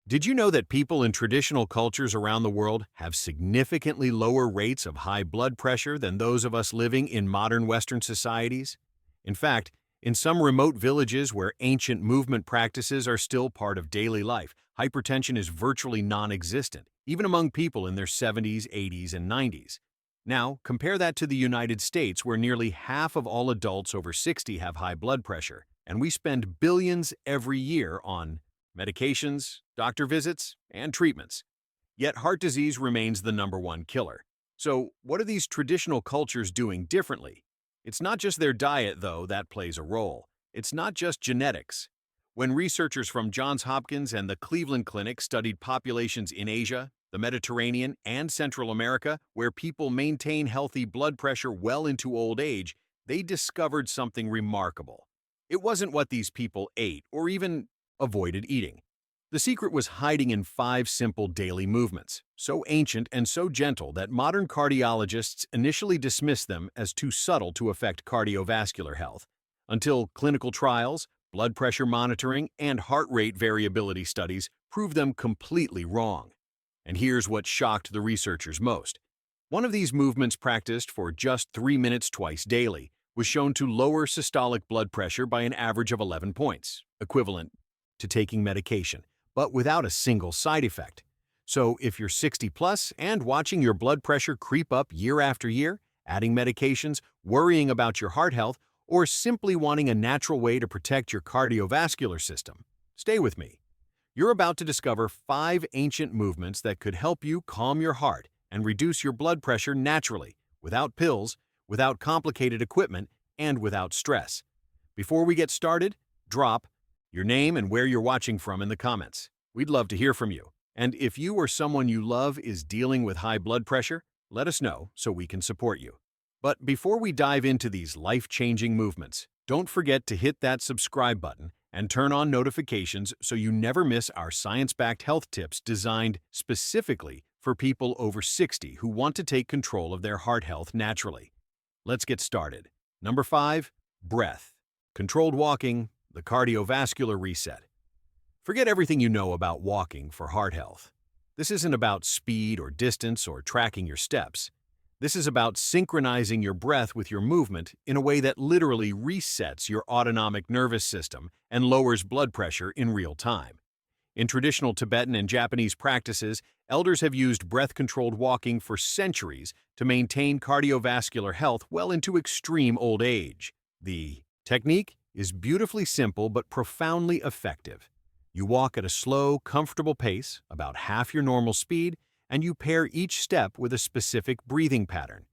Did you know that people in traditional cultures around the world have significantly lower rates of high blood pressure than those of us living in modern Western societies? In fact, in some remote villages where ancient movement practices are still part of daily life, hypertension is virtually non-existent, even among people in their 70s, 80s, and 90s. Now, compare that to the United States, where nearly half of all adults over 60 have high blood pressure, and we spend billions every year on medications, doctor visits, and treatments. Yet heart disease remains the #1 killer. So, what are these traditional cultures doing differently? It's not just their diet, though, that plays a role. It's not just genetics. When researchers from Johns Hopkins and the Cleveland Clinic studied populations in Asia, the Mediterranean, and Central America, where people maintain healthy blood pressure well into old age, they discovered something remarkable. It wasn't what these people ate or even avoided eating. The secret was hiding in 5 simple daily movements, so ancient and so gentle that modern cardiologists initially dismissed them as too subtle to affect cardiovascular health, until clinical trials, blood pressure monitoring, and heart rate variability studies proved them completely wrong. And here's what shocked the researchers most. One of these movements, practiced for just 3 minutes twice daily, was shown to lower systolic blood pressure by an average of 11 points, equivalent to taking medication, but without a single side effect. So if you're 60 plus and watching your blood pressure creep up year after year, adding medications, worrying about your heart health, or simply wanting a natural way to protect your cardiovascular system, stay with me. You're about to discover 5 ancient movements that could help you calm your heart and reduce your blood pressure naturally, without pills, without complicated equipment, and without stress. Before we get started, drop your name and where you're watching from in the comments. We'd love to hear from you. And if you or someone you love is dealing with high blood pressure, let us know so we can support you. But before we dive into these life-changing movements, don't forget to hit that subscribe button and turn on notifications so you never miss our science-backed health tips designed specifically for people over 60 who want to take control of their heart health naturally. Let's get started. Number 5, breath. Controlled walking, the cardiovascular reset. Forget everything you know about walking for heart health. This isn't about speed or distance or tracking your steps. This is about synchronizing your breath with your movement in a way that literally resets your autonomic nervous system and lowers blood pressure in real time. In traditional Tibetan and Japanese practices, elders have used breath-controlled walking for centuries to maintain cardiovascular health well into extreme old age. The technique is beautifully simple but profoundly effective. You walk at a slow, comfortable pace, about half your normal speed, and you pair each step with a specific breathing pattern.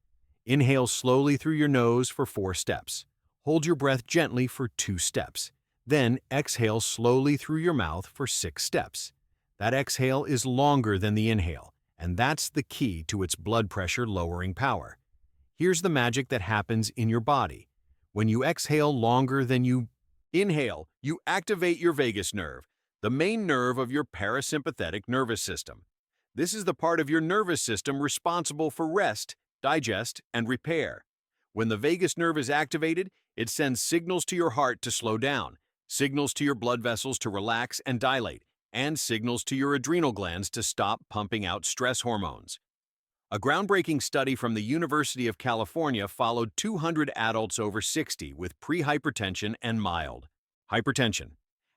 Inhale slowly through your nose for 4 steps. Hold your breath gently for 2 steps. Then exhale slowly through your mouth for 6 steps. That exhale is longer than the inhale, and that's the key to its blood pressure lowering power. Here's the magic that happens in your body. When you exhale longer than you inhale, you activate your vagus nerve, the main nerve of your parasympathetic nervous system. This is the part of your nervous system responsible for rest, digest, and repair. When the vagus nerve is activated, it sends signals to your heart to slow down, signals to your blood vessels to relax and dilate, and signals to your adrenal glands to stop pumping out stress hormones. A groundbreaking study from the University of California followed 200 adults over 60 with pre-hypertension and mild hypertension.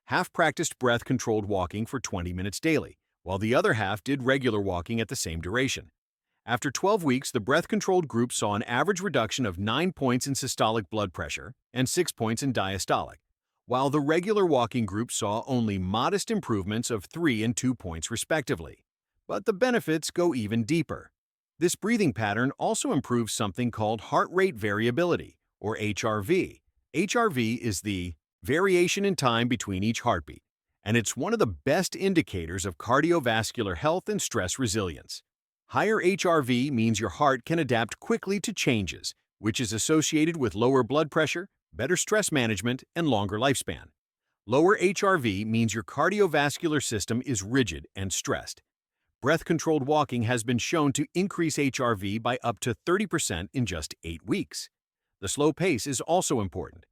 Half practiced breath-controlled walking for 20 minutes daily, while the other half did regular walking at the same duration. After 12 weeks, the breath-controlled group saw an average reduction of 9 points in systolic blood pressure and 6 points in diastolic, while the regular walking group saw only modest improvements of 3 and 2 points respectively. But the benefits go even deeper. This breathing pattern also improves something called heart rate variability, or HRV. HRV is the variation in time between each heartbeat, and it's one of the best indicators of cardiovascular health and stress resilience. Higher HRV means your heart can adapt quickly to changes, which is associated with lower blood pressure, better stress management, and longer lifespan. Lower HRV means your cardiovascular system is rigid and stressed. Breath-controlled walking has been shown to increase HRV by up to 30% in just 8 weeks. The slow pace is also important.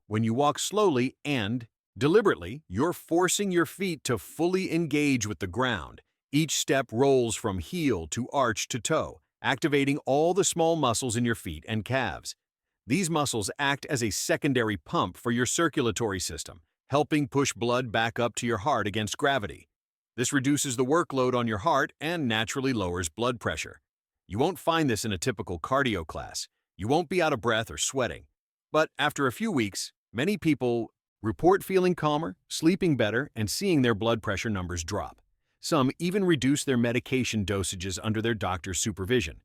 When you walk slowly and Deliberately, you're forcing your feet to fully engage with the ground. Each step rolls from heel to arch to toe, activating all the small muscles in your feet and calves. These muscles act as a secondary pump for your circulatory system, helping push blood back up to your heart against gravity. This reduces the workload on your heart and naturally lowers blood pressure. You won't find this in a typical cardio class. You won't be out of breath or sweating. But after a few weeks, many people report feeling calmer, sleeping better, and seeing their blood pressure numbers drop. Some even reduce their medication dosages under their doctor's supervision.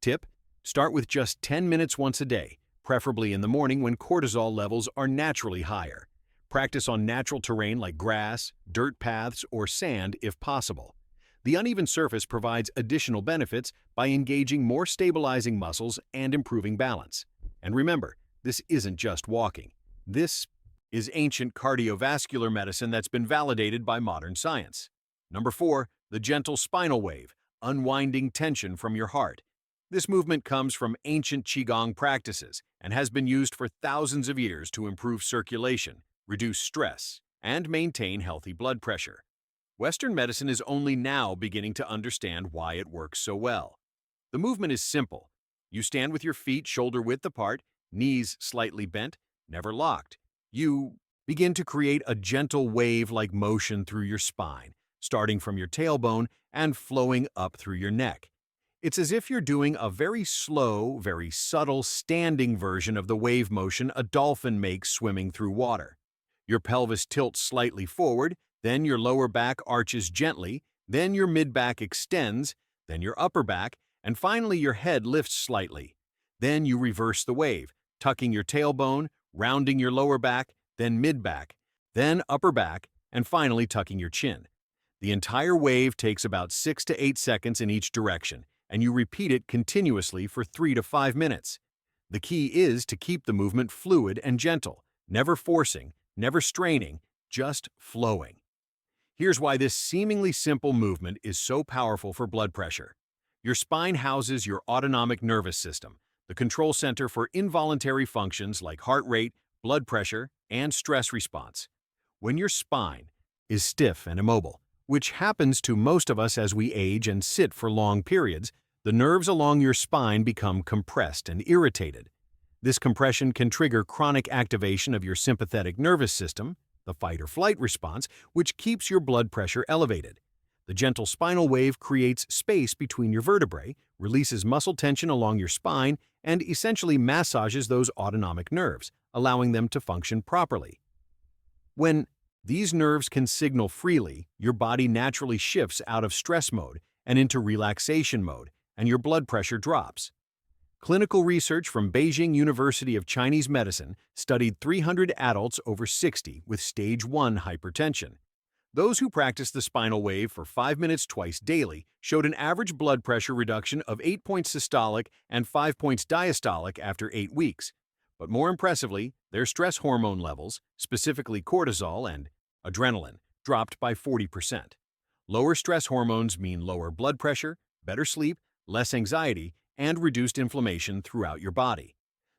Tip: start with just 10 minutes once a day, preferably in the morning when cortisol levels are naturally higher. Practice on natural terrain like grass, dirt paths, or sand if possible. The uneven surface provides additional benefits by engaging more stabilizing muscles and improving balance. And remember, this isn't just walking. This is ancient cardiovascular medicine that's been validated by modern science. Number 4, the gentle spinal wave, unwinding tension from your heart. This movement comes from ancient Qigong practices and has been used for thousands of years to improve circulation, reduce stress, and maintain healthy blood pressure. Western medicine is only now beginning to understand why it works so well. The movement is simple. You stand with your feet shoulder-width apart, knees slightly bent, never locked. You begin to create a gentle wave-like motion through your spine, starting from your tailbone and flowing up through your neck. It's as if you're doing a very slow, very subtle standing version of the wave motion a dolphin makes swimming through water. Your pelvis tilts slightly forward, then your lower back arches gently, then your mid-back extends, then your upper back, and finally your head lifts slightly. Then you reverse the wave, tucking your tailbone, rounding your lower back, then mid-back, then upper back, and finally tucking your chin. The entire wave takes about 6 to 8 seconds in each direction, and you repeat it continuously for 3 to 5 minutes. The key is to keep the movement fluid and gentle, never forcing, never straining, just flowing. Here's why this seemingly simple movement is so powerful for blood pressure. Your spine houses your autonomic nervous system, the control center for involuntary functions like heart rate, blood pressure, and stress response. When your spine is stiff and immobile, which happens to most of us as we age and sit for long periods, the nerves along your spine become compressed and irritated. This compression can trigger chronic activation of your sympathetic nervous system, the fight-or-flight response, which keeps your blood pressure elevated. The gentle spinal wave creates space between your vertebrae, releases muscle tension along your spine, and essentially massages those autonomic nerves, allowing them to function properly. When these nerves can signal freely, your body naturally shifts out of stress mode and into relaxation mode, and your blood pressure drops. Clinical research from Beijing University of Chinese Medicine studied 300 adults over 60 with stage 1 hypertension. Those who practiced the spinal wave for 5 minutes twice daily showed an average blood pressure reduction of 8 points systolic and 5 points diastolic after 8 weeks. But more impressively, their stress hormone levels, specifically cortisol and adrenaline, dropped by 40%. Lower stress hormones mean lower blood pressure, better sleep, less anxiety, and reduced inflammation throughout your body.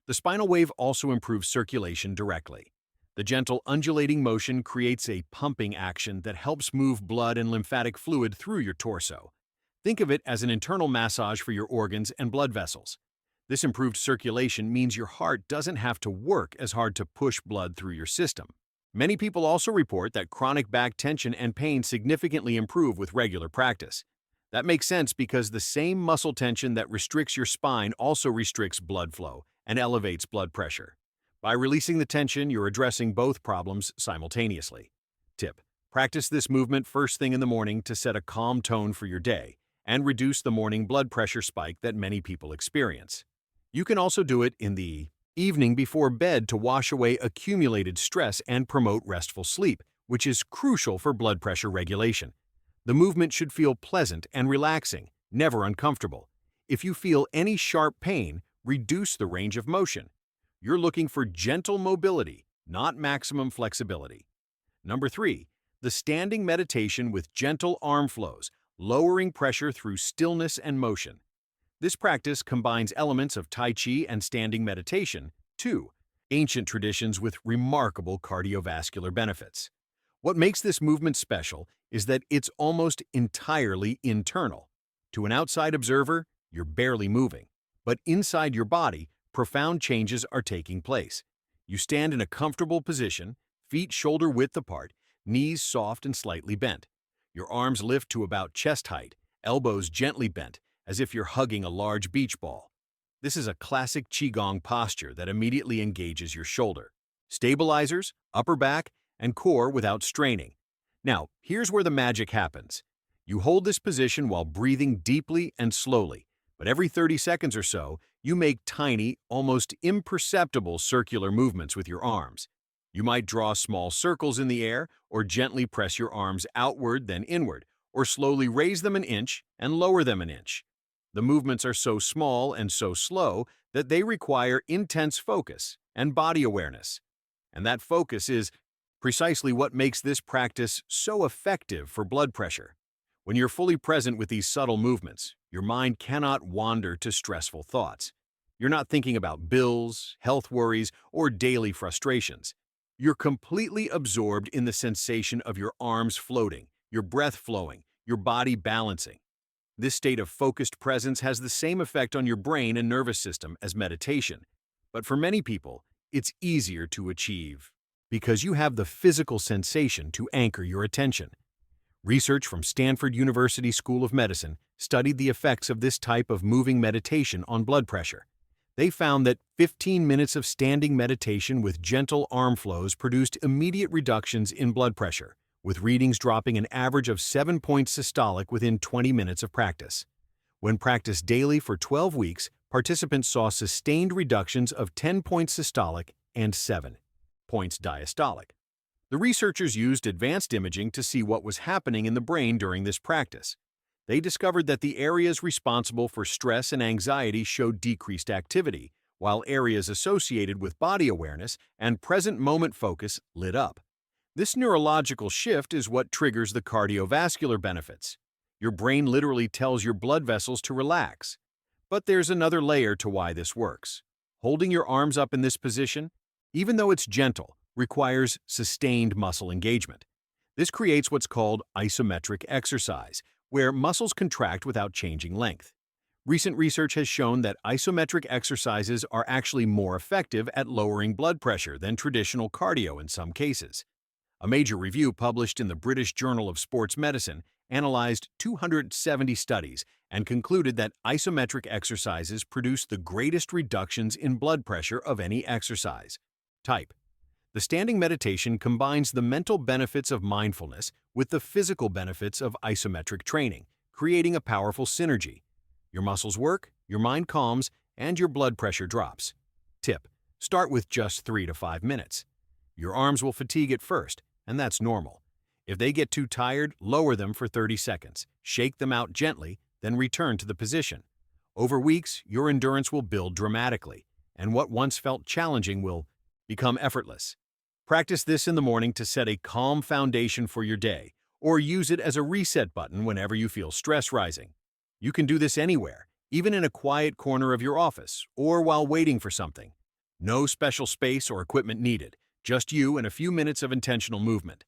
The spinal wave also improves circulation directly. The gentle undulating motion creates a pumping action that helps move blood and lymphatic fluid through your torso. Think of it as an internal massage for your organs and blood vessels. This improved circulation means your heart doesn't have to work as hard to push blood through your system. Many people also report that chronic back tension and pain significantly improve with regular practice. That makes sense because the same muscle tension that restricts your spine also restricts blood flow and elevates blood pressure. By releasing the tension, you're addressing both problems simultaneously. Tip: practice this movement first thing in the morning to set a calm tone for your day and reduce the morning blood pressure spike that many people experience. You can also do it in the evening before bed to wash away accumulated stress and promote restful sleep, which is crucial for blood pressure regulation. The movement should feel pleasant and relaxing, never uncomfortable. If you feel any sharp pain, reduce the range of motion. You're looking for gentle mobility, not maximum flexibility. Number 3, the standing meditation with gentle arm flows, lowering pressure through stillness and motion. This practice combines elements of Tai Chi and standing meditation. 2. ancient traditions with remarkable cardiovascular benefits. What makes this movement special is that it's almost entirely internal. To an outside observer, you're barely moving, but inside your body, profound changes are taking place. You stand in a comfortable position, feet shoulder width apart, knees soft and slightly bent. Your arms lift to about chest height, elbows gently bent, as if you're hugging a large beach ball. This is a classic Qigong posture that immediately engages your shoulder, stabilizers, upper back, and core without straining. Now, here's where the magic happens. You hold this position while breathing deeply and slowly, but every 30 seconds or so, you make tiny, almost imperceptible circular movements with your arms. You might draw small circles in the air, or gently press your arms outward then inward, or slowly raise them an inch and lower them an inch. The movements are so small and so slow that they require intense focus and body awareness. And that focus is precisely what makes this practice so effective for blood pressure. When you're fully present with these subtle movements, your mind cannot wander to stressful thoughts. You're not thinking about bills, health worries, or daily frustrations. You're completely absorbed in the sensation of your arms floating, your breath flowing, your body balancing. This state of focused presence has the same effect on your brain and nervous system as meditation. But for many people, it's easier to achieve because you have the physical sensation to anchor your attention. Research from Stanford University School of Medicine studied the effects of this type of moving meditation on blood pressure. They found that 15 minutes of standing meditation with gentle arm flows produced immediate reductions in blood pressure, with readings dropping an average of 7 points systolic within 20 minutes of practice. When practiced daily for 12 weeks, participants saw sustained reductions of 10 points systolic and 7 points diastolic. The researchers used advanced imaging to see what was happening in the brain during this practice. They discovered that the areas responsible for stress and anxiety showed decreased activity, while areas associated with body awareness and present moment focus lit up. This neurological shift is what triggers the cardiovascular benefits. Your brain literally tells your blood vessels to relax. But there's another layer to why this works. Holding your arms up in this position, even though it's gentle, requires sustained muscle engagement. This creates what's called isometric exercise, where muscles contract without changing length. Recent research has shown that isometric exercises are actually more effective at lowering blood pressure than traditional cardio in some cases. A major review published in the British Journal of Sports Medicine analyzed 270 studies and concluded that isometric exercises produce the greatest reductions in blood pressure of any exercise type. The standing meditation combines the mental benefits of mindfulness with the physical benefits of isometric training, creating a powerful synergy. Your muscles work, your mind calms, and your blood pressure drops. Tip: start with just 3 to 5 minutes. Your arms will fatigue at first, and that's normal. If they get too tired, lower them for 30 seconds, shake them out gently, then return to the position. Over weeks, your endurance will build dramatically, and what once felt challenging will become effortless. Practice this in the morning to set a calm foundation for your day, or use it as a reset button whenever you feel stress rising. You can do this anywhere, even in a quiet corner of your office, or while waiting for something. No special space or equipment needed, just you and a few minutes of intentional movement.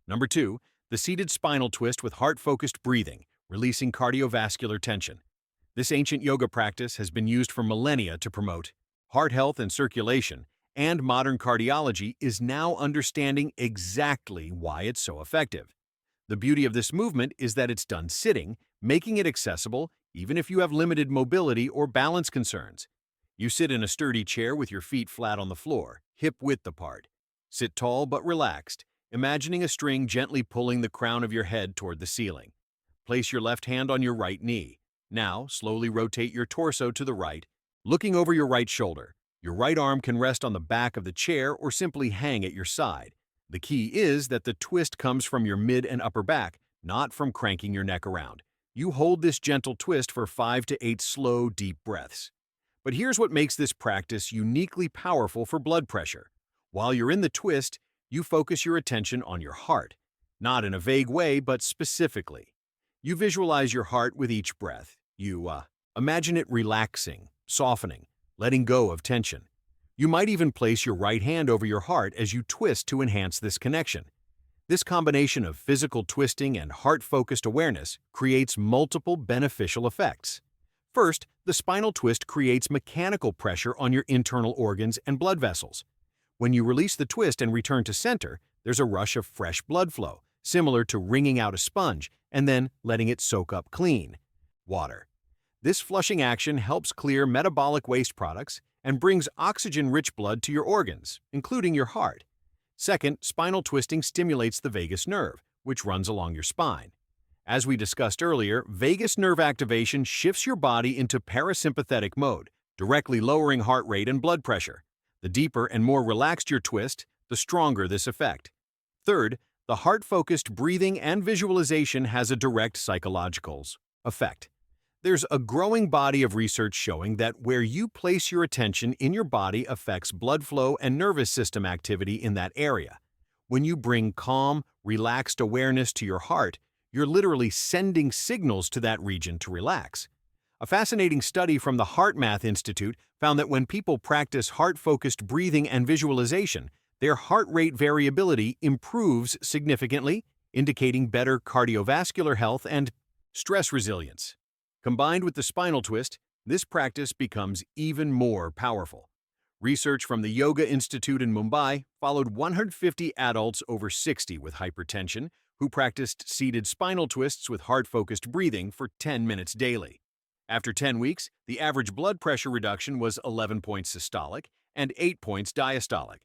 Number 2, the seated spinal twist with heart-focused breathing, releasing cardiovascular tension. This ancient yoga practice has been used for millennia to promote heart health and circulation, and modern cardiology is now understanding exactly why it's so effective. The beauty of this movement is that it's done sitting, making it accessible even if you have limited mobility or balance concerns. You sit in a sturdy chair with your feet flat on the floor, hip width apart. Sit tall but relaxed, imagining a string gently pulling the crown of your head toward the ceiling. Place your left hand on your right knee. Now, slowly rotate your torso to the right, looking over your right shoulder. Your right arm can rest on the back of the chair or simply hang at your side. The key is that the twist comes from your mid and upper back, not from cranking your neck around. You hold this gentle twist for 5 to 8 slow, deep breaths. But here's what makes this practice uniquely powerful for blood pressure. While you're in the twist, you focus your attention on your heart, not in a vague way, but specifically. You visualize your heart with each breath. You imagine it relaxing, softening, letting go of tension. You might even place your right hand over your heart as you twist to enhance this connection. This combination of physical twisting and heart-focused awareness creates multiple beneficial effects. First, the spinal twist creates mechanical pressure on your internal organs and blood vessels. When you release the twist and return to center, there's a rush of fresh blood flow, similar to wringing out a sponge and then letting it soak up clean water. This flushing action helps clear metabolic waste products and brings oxygen-rich blood to your organs, including your heart. Second, spinal twisting stimulates the vagus nerve, which runs along your spine. As we discussed earlier, vagus nerve activation shifts your body into parasympathetic mode, directly lowering heart rate and blood pressure. The deeper and more relaxed your twist, the stronger this effect. Third, the heart-focused breathing and visualization has a direct psychological effect. There's a growing body of research showing that where you place your attention in your body affects blood flow and nervous system activity in that area. When you bring calm, relaxed awareness to your heart, you're literally sending signals to that region to relax. A fascinating study from the HeartMath Institute found that when people practice heart-focused breathing and visualization, their heart rate variability improves significantly, indicating better cardiovascular health and stress resilience. Combined with the spinal twist, this practice becomes even more powerful. Research from the Yoga Institute in Mumbai followed 150 adults over 60 with hypertension who practiced seated spinal twists with heart-focused breathing for 10 minutes daily. After 10 weeks, the average blood pressure reduction was 11 points systolic and 8 points diastolic.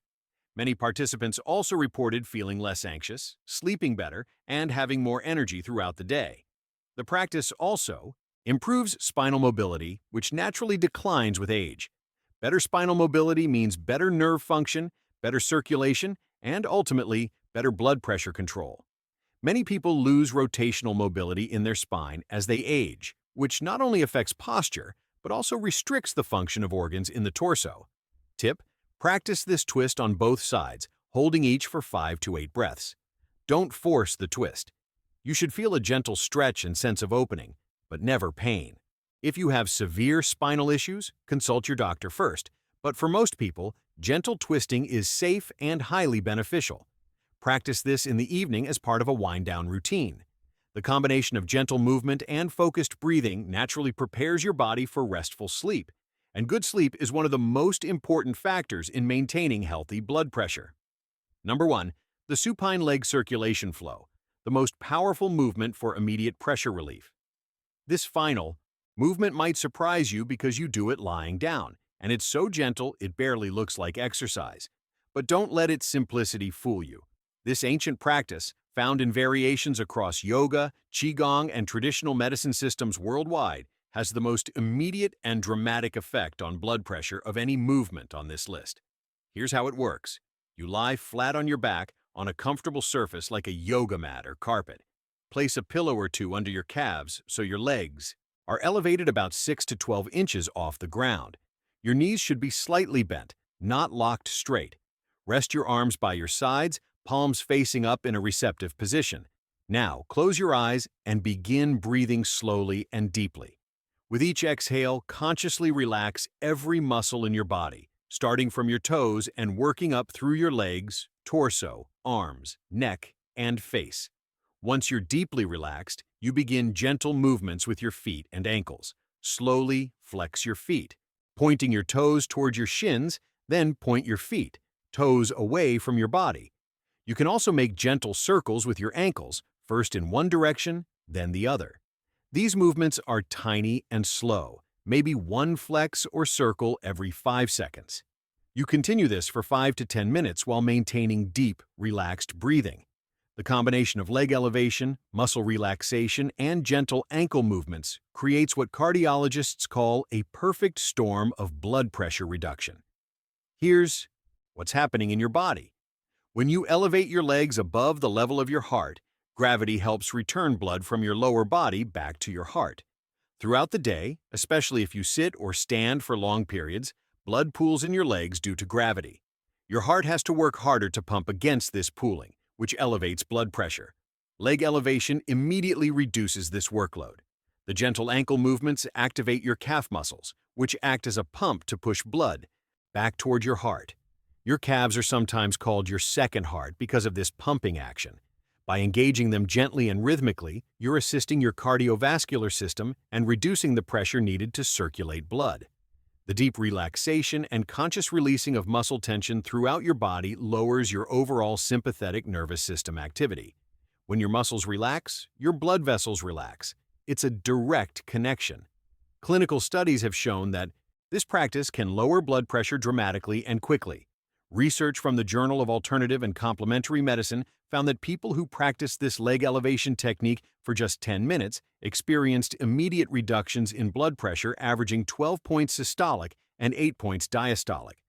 Many participants also reported feeling less anxious, sleeping better, and having more energy throughout the day. The practice also improves spinal mobility, which naturally declines with age. Better spinal mobility means better nerve function, better circulation, and ultimately, better blood pressure control. Many people lose rotational mobility in their spine as they age, which not only affects posture, but also restricts the function of organs in the torso. Tip: practice this twist on both sides, holding each for 5 to 8 breaths. Don't force the twist. You should feel a gentle stretch and sense of opening, but never pain. If you have severe spinal issues, consult your doctor first, but for most people, gentle twisting is safe and highly beneficial. Practice this in the evening as part of a wind-down routine. The combination of gentle movement and focused breathing naturally prepares your body for restful sleep, and good sleep is one of the most important factors in maintaining healthy blood pressure. Number 1. The supine leg circulation flow, the most powerful movement for immediate pressure relief. This final movement might surprise you because you do it lying down, and it's so gentle it barely looks like exercise. But don't let its simplicity fool you. This ancient practice, found in variations across yoga, qigong, and traditional medicine systems worldwide, has the most immediate and dramatic effect on blood pressure of any movement on this list. Here's how it works. You lie flat on your back on a comfortable surface like a yoga mat or carpet. Place a pillow or two under your calves so your legs are elevated about 6 to 12 inches off the ground. Your knees should be slightly bent, not locked straight. Rest your arms by your sides, palms facing up in a receptive position. Now, close your eyes and begin breathing slowly and deeply. With each exhale, consciously relax every muscle in your body, starting from your toes and working up through your legs, torso, arms, neck, and face. Once you're deeply relaxed, you begin gentle movements with your feet and ankles. Slowly flex your feet, pointing your toes toward your shins, then point your feet, toes away from your body. You can also make gentle circles with your ankles, first in one direction, then the other. These movements are tiny and slow, maybe one flex or circle every 5 seconds. You continue this for 5 to 10 minutes while maintaining deep, relaxed breathing. The combination of leg elevation, muscle relaxation, and gentle ankle movements creates what cardiologists call a perfect storm of blood pressure reduction. Here's what's happening in your body. When you elevate your legs above the level of your heart, gravity helps return blood from your lower body back to your heart. Throughout the day, especially if you sit or stand for long periods, blood pools in your legs due to gravity. Your heart has to work harder to pump against this pooling, which elevates blood pressure. Leg elevation immediately reduces this workload. The gentle ankle movements activate your calf muscles, which act as a pump to push blood. back toward your heart. Your calves are sometimes called your second heart because of this pumping action. By engaging them gently and rhythmically, you're assisting your cardiovascular system and reducing the pressure needed to circulate blood. The deep relaxation and conscious releasing of muscle tension throughout your body lowers your overall sympathetic nervous system activity. When your muscles relax, your blood vessels relax. It's a direct connection. Clinical studies have shown that this practice can lower blood pressure dramatically and quickly. Research from the Journal of Alternative and Complementary Medicine found that people who practiced this leg elevation technique for just 10 minutes experienced immediate reductions in blood pressure averaging 12 points systolic and 8 points diastolic.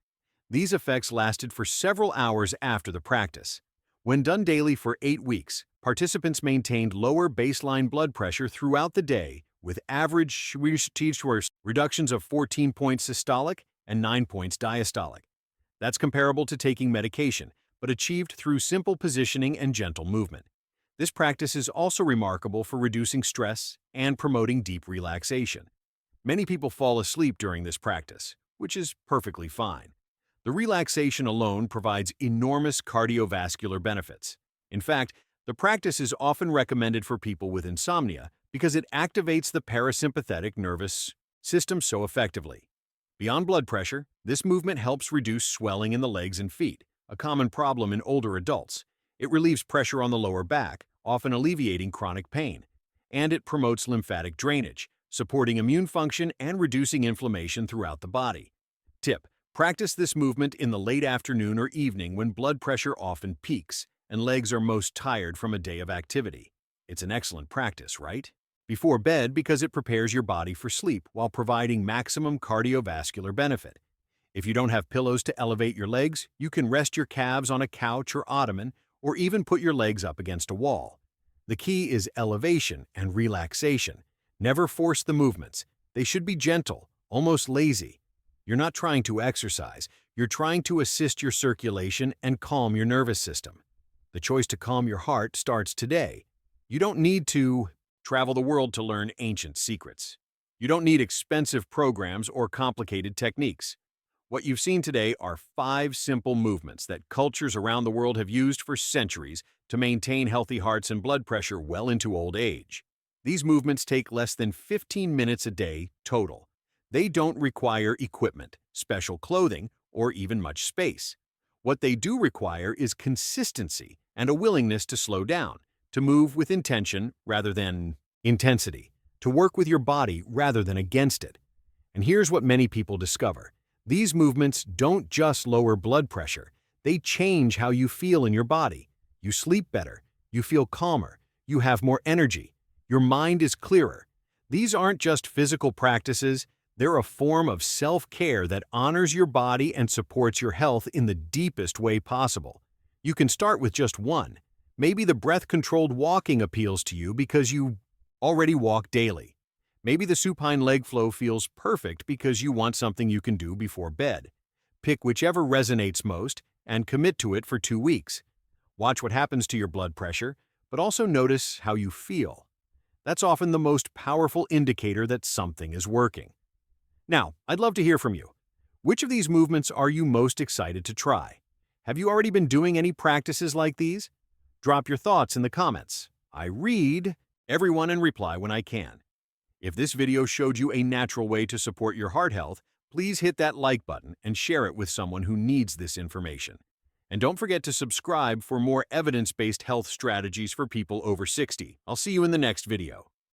These effects lasted for several hours after the practice. When done daily for 8 weeks, participants maintained lower baseline blood pressure throughout the day with average reductions of 14 points systolic and 9 points diastolic. That's comparable to taking medication, but achieved through simple positioning and gentle movement. This practice is also remarkable for reducing stress and promoting deep relaxation. Many people fall asleep during this practice, which is perfectly fine. The relaxation alone provides enormous cardiovascular benefits. In fact, the practice is often recommended for people with insomnia because it activates the parasympathetic nervous system so effectively. Beyond blood pressure, this movement helps reduce swelling in the legs and feet, a common problem in older adults. It relieves pressure on the lower back, often alleviating chronic pain. And it promotes lymphatic drainage, supporting immune function and reducing inflammation throughout the body. Tip: practice this movement in the late afternoon or evening when blood pressure often peaks and legs are most tired from a day of activity. It's an excellent practice, right? Before bed because it prepares your body for sleep while providing maximum cardiovascular benefit. If you don't have pillows to elevate your legs, you can rest your calves on a couch or ottoman, or even put your legs up against a wall. The key is elevation and relaxation. Never force the movements. They should be gentle, almost lazy. You're not trying to exercise. You're trying to assist your circulation and calm your nervous system. The choice to calm your heart starts today. You don't need to travel the world to learn ancient secrets. You don't need expensive programs or complicated techniques. What you've seen today are 5 simple movements that cultures around the world have used for centuries to maintain healthy hearts and blood pressure well into old age. These movements take less than 15 minutes a day total. They don't require equipment, special clothing, or even much space. What they do require is consistency and a willingness to slow down, to move with intention rather than intensity, to work with your body rather than against it. And here's what many people discover. These movements don't just lower blood pressure, they change how you feel in your body. You sleep better, you feel calmer, you have more energy, your mind is clearer. These aren't just physical practices, they're a form of self-care that honors your body and supports your health in the deepest way possible. You can start with just one. Maybe the breath-controlled walking appeals to you because you already walk daily. Maybe the supine leg flow feels perfect because you want something you can do before bed. Pick whichever resonates most and commit to it for 2 weeks. Watch what happens to your blood pressure, but also notice how you feel. That's often the most powerful indicator that something is working. Now, I'd love to hear from you. Which of these movements are you most excited to try? Have you already been doing any practices like these? Drop your thoughts in the comments. I read everyone and reply when I can. If this video showed you a natural way to support your heart health, please hit that like button and share it with someone who needs this information. And don't forget to subscribe for more evidence-based health strategies for people over 60. I'll see you in the next video.